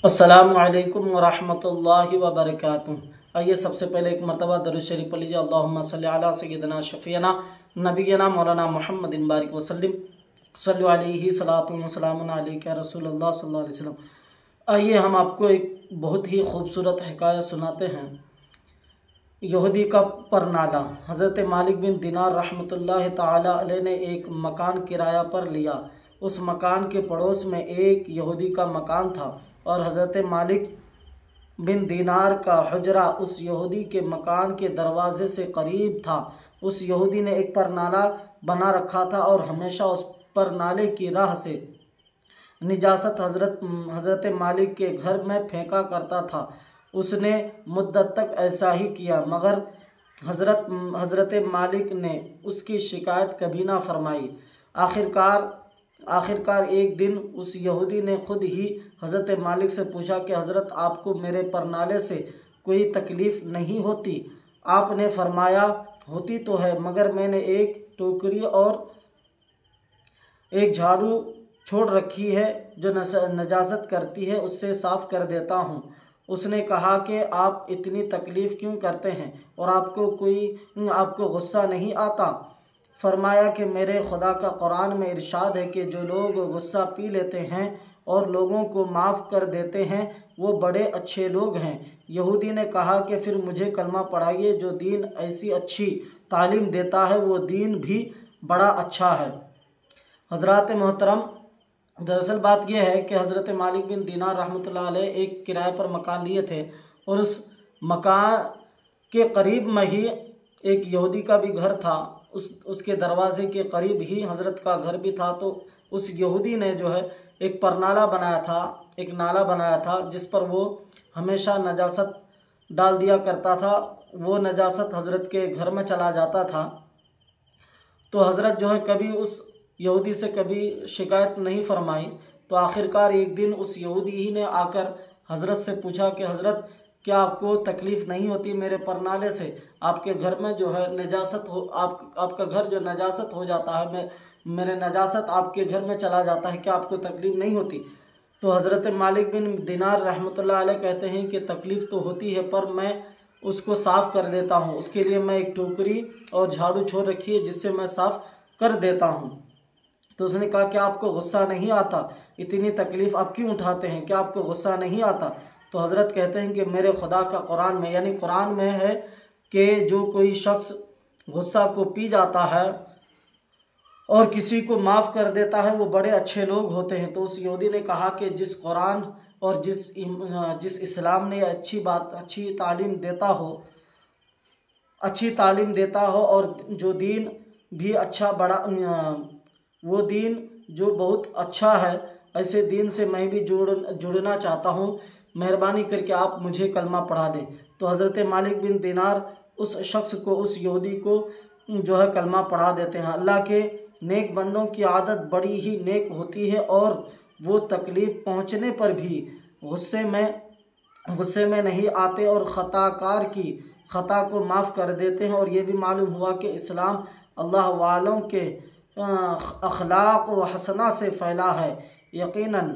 अस्सलामु अलैकुम वरहमतुल्लाहि वबरकातुहू। आइए सबसे पहले एक मरतबा दरूद शरीफ पढ़ लीजिए। अल्लाहुम्मा सल्लि अला सय्यिदिना शफ़ीना नबीना मौलाना मुहम्मदिन बारिक वसल्लिम सल्लु अलैहि सलातु व सलामुन अलैका रसूलुल्लाह सल्लल्लाहु अलैहि वसल्लम। आइए हम आपको एक बहुत ही खूबसूरत हिकाया सुनाते हैं। यहूदी का परनाला। हज़रत मालिक बिन दिनार रहमतुल्लाह ताला अलैह ने एक मकान किराया पर लिया। उस मकान के पड़ोस में एक यहूदी का मकान था और हज़रत मालिक बिन दिनार का हुजरा उस यहूदी के मकान के दरवाज़े से करीब था। उस यहूदी ने एक परनाला बना रखा था और हमेशा उस परनाले की राह से निजासत हज़रत मालिक के घर में फेंका करता था। उसने मुद्दत तक ऐसा ही किया मगर हज़रत मालिक ने उसकी शिकायत कभी ना फरमाई। आखिरकार एक दिन उस यहूदी ने खुद ही हज़रत मालिक से पूछा कि हज़रत, आपको मेरे परनाले से कोई तकलीफ़ नहीं होती? आपने फरमाया, होती तो है, मगर मैंने एक टोकरी और एक झाड़ू छोड़ रखी है जो नजासत करती है, उससे साफ़ कर देता हूँ। उसने कहा कि आप इतनी तकलीफ़ क्यों करते हैं और आपको गुस्सा नहीं आता? फरमाया कि मेरे खुदा का कुरान में इरशाद है कि जो लोग गुस्सा पी लेते हैं और लोगों को माफ़ कर देते हैं वो बड़े अच्छे लोग हैं। यहूदी ने कहा कि फिर मुझे कलमा पढ़ाइए। जो दीन ऐसी अच्छी तालीम देता है वो दीन भी बड़ा अच्छा है। हज़रात मोहतरम, दरअसल बात यह है कि हज़रत मालिक बिन दिनार रहमतुल्लाह अलैह एक किराए पर मकान लिए थे और उस मकान के करीब में ही एक यहूदी का भी घर था। उसके दरवाज़े के करीब ही हज़रत का घर भी था। तो उस यहूदी ने जो है एक परनाला बनाया था, एक नाला बनाया था जिस पर वो हमेशा नजासत डाल दिया करता था। वो नजासत हज़रत के घर में चला जाता था। तो हज़रत जो है कभी उस यहूदी से कभी शिकायत नहीं फरमाई। तो आखिरकार एक दिन उस यहूदी ही ने आकर हज़रत से पूछा कि हज़रत, क्या आपको तकलीफ़ नहीं होती मेरे परनाले से? आपके घर में जो है नजासत हो, आपका घर जो नजासत हो जाता है, मेरे नजासत आपके घर में चला जाता है, क्या आपको तकलीफ़ नहीं होती? तो हज़रत मालिक बिन दिनार रहमतुल्लाह अलैह कहते हैं कि तकलीफ़ तो होती है पर मैं उसको साफ़ कर देता हूँ। उसके लिए मैं एक टोकरी और झाड़ू छोड़ रखी है जिससे मैं साफ़ कर देता हूँ। तो उसने कहा कि आपको गुस्सा नहीं आता? इतनी तकलीफ़ आप क्यों उठाते हैं? क्या आपको गुस्सा नहीं आता? तो हज़रत कहते हैं कि मेरे खुदा का कुरान में, यानी कुरान में है कि जो कोई शख्स गुस्सा को पी जाता है और किसी को माफ़ कर देता है वो बड़े अच्छे लोग होते हैं। तो उस यहूदी ने कहा कि जिस कुरान और जिस इस्लाम ने अच्छी तालीम देता हो और जो दीन भी अच्छा वो दीन जो बहुत अच्छा है, ऐसे दीन से मैं भी जुड़ना चाहता हूँ। मेहरबानी करके आप मुझे कलमा पढ़ा दें। तो हज़रत मालिक बिन दिनार उस शख्स को, उस यहूदी को जो है कलमा पढ़ा देते हैं। अल्लाह के नेक बंदों की आदत बड़ी ही नेक होती है और वो तकलीफ़ पहुँचने पर भी गुस्से में नहीं आते और ख़ताकार की ख़ता को माफ़ कर देते हैं। और ये भी मालूम हुआ कि इस्लाम अल्लाह वालों के अखलाक व हसना से फैला है यकीनन।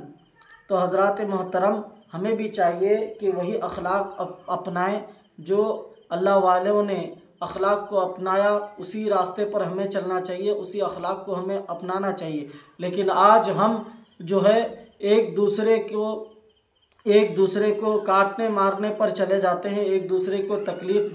तो हज़रात मोहतरम, हमें भी चाहिए कि वही अखलाक अपनाएं जो अल्लाह वालों ने अखलाक को अपनाया, उसी रास्ते पर हमें चलना चाहिए, उसी अखलाक को हमें अपनाना चाहिए। लेकिन आज हम जो है एक दूसरे को काटने मारने पर चले जाते हैं, एक दूसरे को तकलीफ़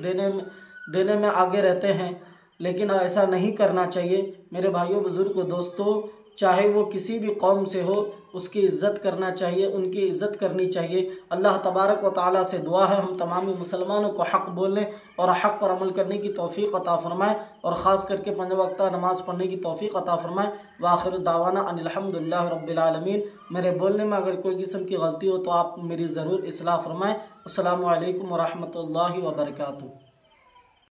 देने में आगे रहते हैं, लेकिन ऐसा नहीं करना चाहिए। मेरे भाइयों, बुज़ुर्गों, दोस्तों, चाहे वो किसी भी कौम से हो, उसकी इज़्ज़त करना चाहिए, उनकी इज़्ज़त करनी चाहिए। अल्लाह तबारक व तआला से दुआ है हम तमामी मुसलमानों को हक़ बोलने और हक़ पर अमल करने की तौफ़ीक़ अता फ़रमाए और ख़ास करके 5 वक्त नमाज़ पढ़ने की तौफ़ीक़ अता फ़रमाए। व आखिर दावाना अनिल हम्दुलिल्लाहि रब्बिल आलमीन। मेरे बोलने में अगर कोई किस्म की गलती हो तो आप मेरी ज़रूर इस्लाह फ़रमाएँ। अस्सलामु अलैकुम व रहमतुल्लाहि व बरकातुहू।